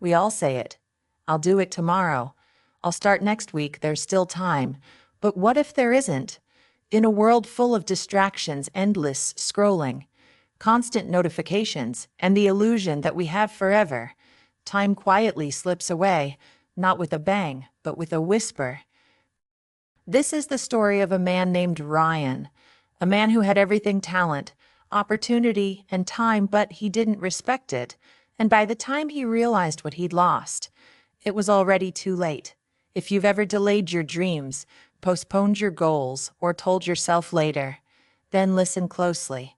We all say it. I'll do it tomorrow. I'll start next week, there's still time. But what if there isn't? In a world full of distractions, endless scrolling, constant notifications, and the illusion that we have forever, time quietly slips away, not with a bang, but with a whisper. This is the story of a man named Ryan, a man who had everything: talent, opportunity, and time, but he didn't respect it. And by the time he realized what he'd lost, it was already too late. If you've ever delayed your dreams, postponed your goals, or told yourself later, then listen closely.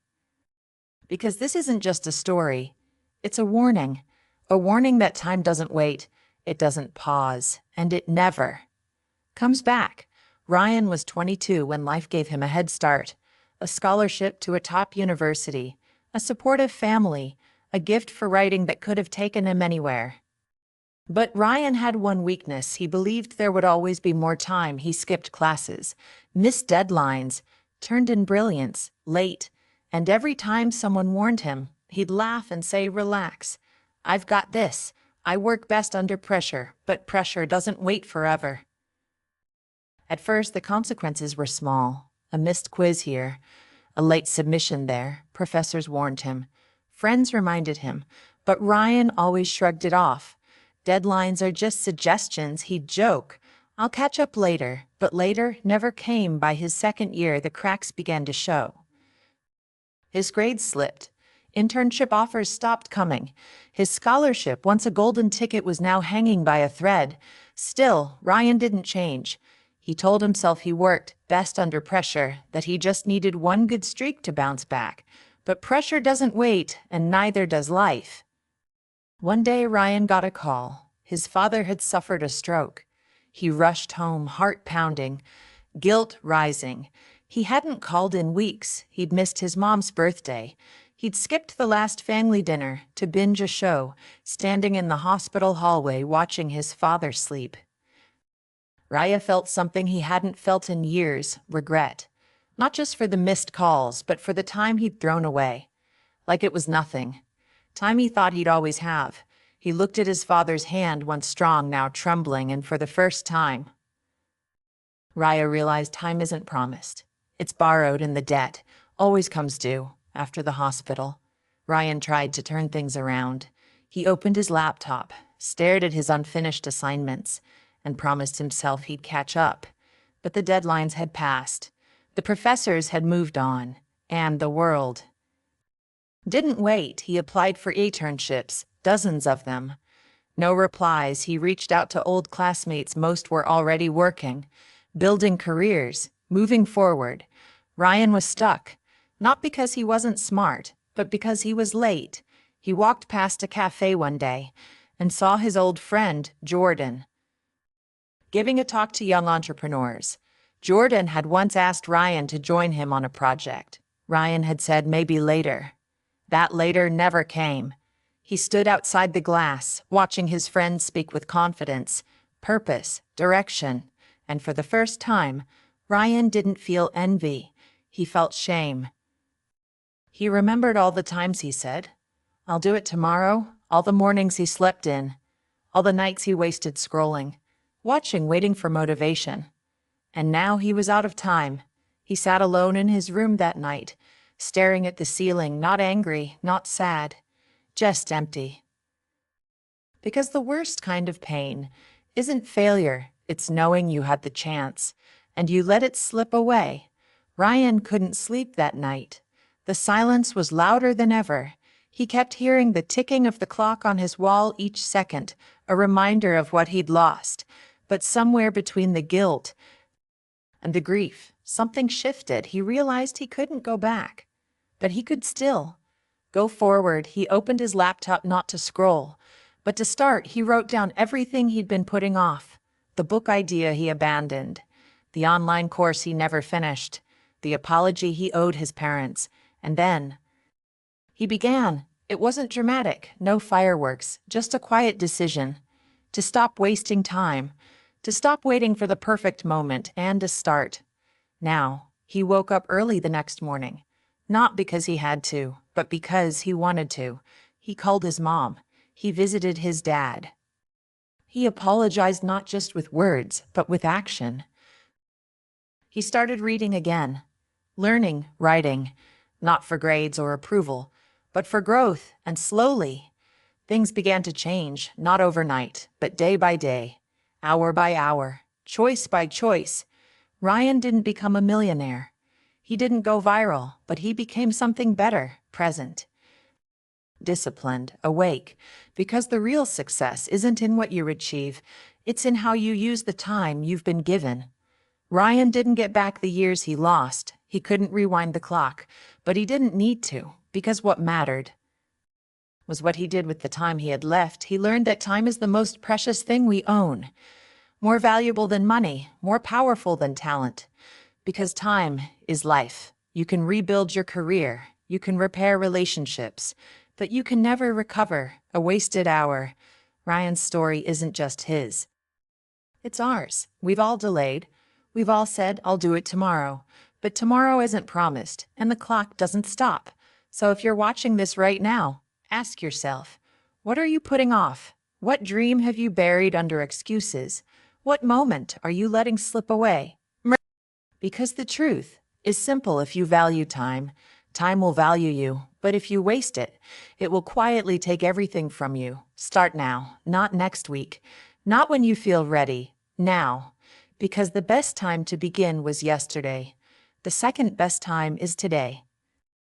Because this isn't just a story, it's a warning. A warning that time doesn't wait, it doesn't pause, and it never comes back. Ryan was 22 when life gave him a head start, a scholarship to a top university, a supportive family, a gift for writing that could have taken him anywhere. But Ryan had one weakness: he believed there would always be more time. He skipped classes, missed deadlines, turned in brilliance, late, and every time someone warned him, he'd laugh and say, "Relax, I've got this. I work best under pressure," but pressure doesn't wait forever. At first, the consequences were small. A missed quiz here, a late submission there, professors warned him, friends reminded him, but Ryan always shrugged it off. Deadlines are just suggestions, he'd joke. I'll catch up later, but later never came. By his second year, the cracks began to show. His grades slipped. Internship offers stopped coming. His scholarship, once a golden ticket, was now hanging by a thread. Still, Ryan didn't change. He told himself he worked best under pressure, that he just needed one good streak to bounce back. But pressure doesn't wait, and neither does life. One day, Ryan got a call. His father had suffered a stroke. He rushed home, heart pounding, guilt rising. He hadn't called in weeks. He'd missed his mom's birthday. He'd skipped the last family dinner to binge a show, standing in the hospital hallway watching his father sleep. Raya felt something he hadn't felt in years: regret. Not just for the missed calls, but for the time he'd thrown away. Like it was nothing. Time he thought he'd always have. He looked at his father's hand, once strong, now trembling, and for the first time, Raya realized time isn't promised. It's borrowed, and the debt always comes due after the hospital. Ryan tried to turn things around. He opened his laptop, stared at his unfinished assignments, and promised himself he'd catch up. But the deadlines had passed. The professors had moved on, and the world didn't wait. He applied for internships, dozens of them. No replies. He reached out to old classmates. Most were already working, building careers, moving forward. Ryan was stuck, not because he wasn't smart, but because he was late. He walked past a cafe one day and saw his old friend, Jordan, giving a talk to young entrepreneurs. Jordan had once asked Ryan to join him on a project. Ryan had said maybe later. That later never came. He stood outside the glass, watching his friend speak with confidence, purpose, direction, and for the first time, Ryan didn't feel envy. He felt shame. He remembered all the times he said, "I'll do it tomorrow," all the mornings he slept in, all the nights he wasted scrolling, watching, waiting for motivation. And now he was out of time. He sat alone in his room that night, staring at the ceiling, not angry, not sad, just empty. Because the worst kind of pain isn't failure, it's knowing you had the chance, and you let it slip away. Ryan couldn't sleep that night. The silence was louder than ever. He kept hearing the ticking of the clock on his wall each second, a reminder of what he'd lost. But somewhere between the guilt and the grief, something shifted. He realized he couldn't go back, but he could still go forward. He opened his laptop not to scroll, but to start. He wrote down everything he'd been putting off: the book idea he abandoned, the online course he never finished, the apology he owed his parents, and then he began. It wasn't dramatic, no fireworks, just a quiet decision to stop wasting time, to stop waiting for the perfect moment, and to start now. He woke up early the next morning, not because he had to, but because he wanted to. He called his mom. He visited his dad. He apologized not just with words, but with action. He started reading again, learning, writing, not for grades or approval, but for growth, and slowly, things began to change, not overnight, but day by day, hour by hour, choice by choice. Ryan didn't become a millionaire. He didn't go viral, but he became something better, present, disciplined, awake, because the real success isn't in what you achieve, it's in how you use the time you've been given. Ryan didn't get back the years he lost. He couldn't rewind the clock, but he didn't need to, because what mattered was what he did with the time he had left. He learned that time is the most precious thing we own, more valuable than money, more powerful than talent, because time is life. You can rebuild your career, you can repair relationships, but you can never recover a wasted hour. Ryan's story isn't just his. It's ours. We've all delayed. We've all said, I'll do it tomorrow. But tomorrow isn't promised, and the clock doesn't stop. So if you're watching this right now, ask yourself, what are you putting off? What dream have you buried under excuses? What moment are you letting slip away? Because the truth is simple: if you value time, time will value you. But if you waste it, it will quietly take everything from you. Start now, not next week, not when you feel ready, now. Because the best time to begin was yesterday. The second best time is today.